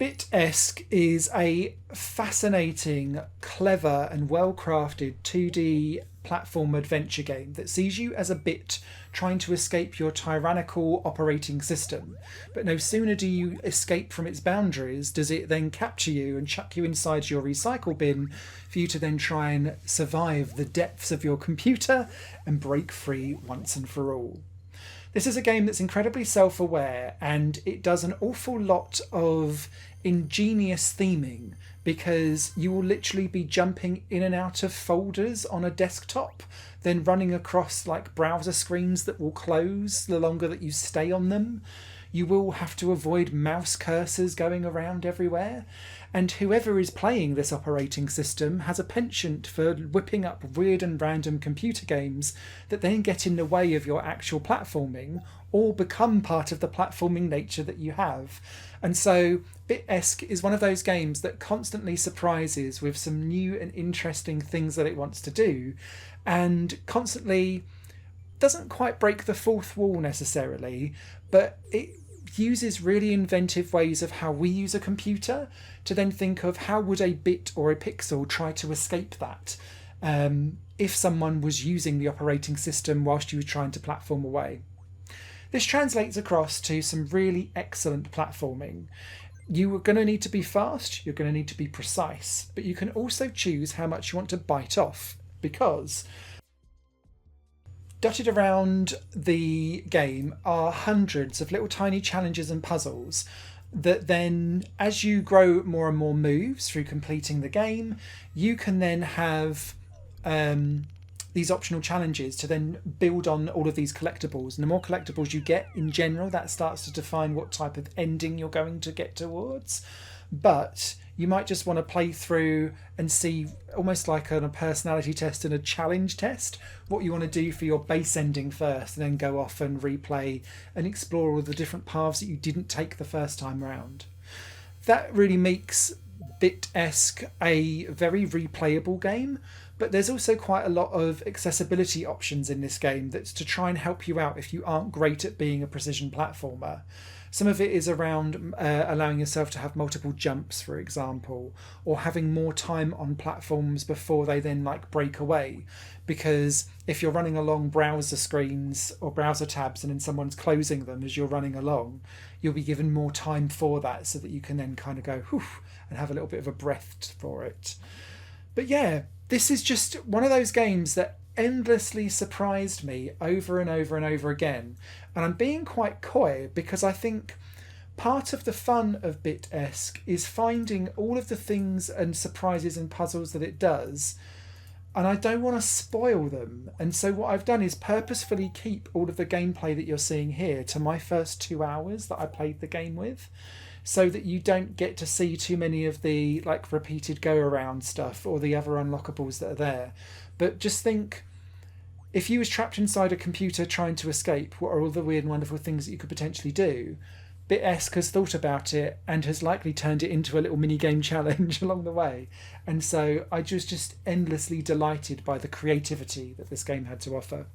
ESC is a fascinating, clever, and well crafted 2D platform adventure game that sees you as a bit trying to escape your tyrannical operating system. But no sooner do you escape from its boundaries, does it then capture you and chuck you inside your recycle bin for you to then try and survive the depths of your computer and break free once and for all. This is a game that's incredibly self-aware, and it does an awful lot of ingenious theming, because you will literally be jumping in and out of folders on a desktop, then running across like browser screens that will close the longer that you stay on them. You will have to avoid mouse cursors going around everywhere. And whoever is playing this operating system has a penchant for whipping up weird and random computer games that then get in the way of your actual platforming or become part of the platforming nature that you have. And so ESC is one of those games that constantly surprises with some new and interesting things that it wants to do, and constantly doesn't quite break the fourth wall necessarily, but it uses really inventive ways of how we use a computer to then think of how would a bit or a pixel try to escape that if someone was using the operating system whilst you were trying to platform away. This translates across to some really excellent platforming. You are going to need to be fast, you're going to need to be precise, but you can also choose how much you want to bite off, because dotted around the game are hundreds of little tiny challenges and puzzles that then, as you grow more and more moves through completing the game, you can then have these optional challenges to then build on all of these collectibles. And the more collectibles you get in general, that starts to define what type of ending you're going to get towards. But you might just want to play through and see, almost like on a personality test and a challenge test, what you want to do for your base ending first, and then go off and replay and explore all the different paths that you didn't take the first time round. That really makes ESC a very replayable game, but there's also quite a lot of accessibility options in this game that's to try and help you out if you aren't great at being a precision platformer. Some of it is around allowing yourself to have multiple jumps, for example, or having more time on platforms before they then like break away. Because if you're running along browser screens or browser tabs and then someone's closing them as you're running along, you'll be given more time for that so that you can then kind of go whew and have a little bit of a breath for it. But yeah, this is just one of those games that endlessly surprised me over and over and over again. And I'm being quite coy because I think part of the fun of ESC is finding all of the things and surprises and puzzles that it does, and I don't want to spoil them. And so what I've done is purposefully keep all of the gameplay that you're seeing here to my first 2 hours that I played the game with, so that you don't get to see too many of the like repeated go around stuff or the other unlockables that are there. But just think, if you was trapped inside a computer trying to escape, what are all the weird and wonderful things that you could potentially do? ESC has thought about it and has likely turned it into a little mini game challenge along the way. And so I was just endlessly delighted by the creativity that this game had to offer.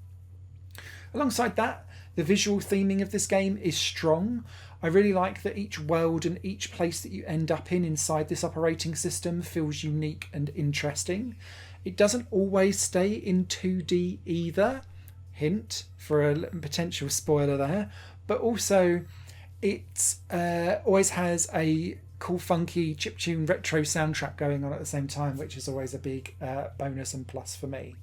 Alongside that, the visual theming of this game is strong. I really like that each world and each place that you end up in inside this operating system feels unique and interesting. It doesn't always stay in 2D either. Hint for a potential spoiler there. But also, it always has a cool, funky, chiptune retro soundtrack going on at the same time, which is always a big bonus and plus for me.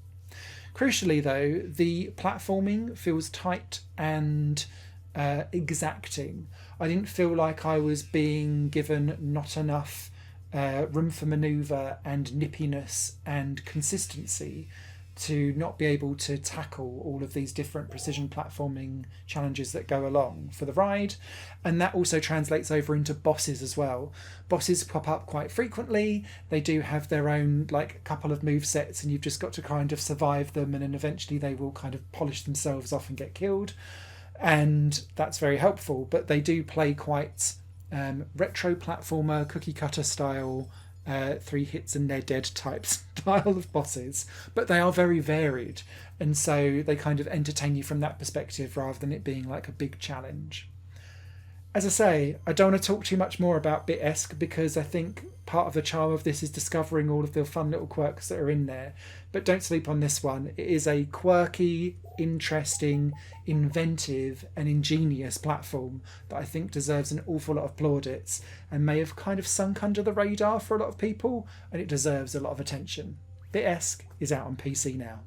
Crucially, though, the platforming feels tight and exacting. I didn't feel like I was being given not enough room for manoeuvre and nippiness and consistency to not be able to tackle all of these different precision platforming challenges that go along for the ride. And that also translates over into bosses as well. Bosses pop up quite frequently. They do have their own like couple of move sets, and you've just got to kind of survive them, and then eventually they will kind of polish themselves off and get killed. And that's very helpful, but they do play quite retro platformer, cookie cutter style, 3 hits and they're dead type style of bosses, but they are very varied, and so they kind of entertain you from that perspective rather than it being like a big challenge. As I say, I don't want to talk too much more about BitEsque because I think part of the charm of this is discovering all of the fun little quirks that are in there. But don't sleep on this one. It is a quirky, interesting, inventive, and ingenious platform that I think deserves an awful lot of plaudits and may have kind of sunk under the radar for a lot of people, and it deserves a lot of attention. BitEsque is out on PC now.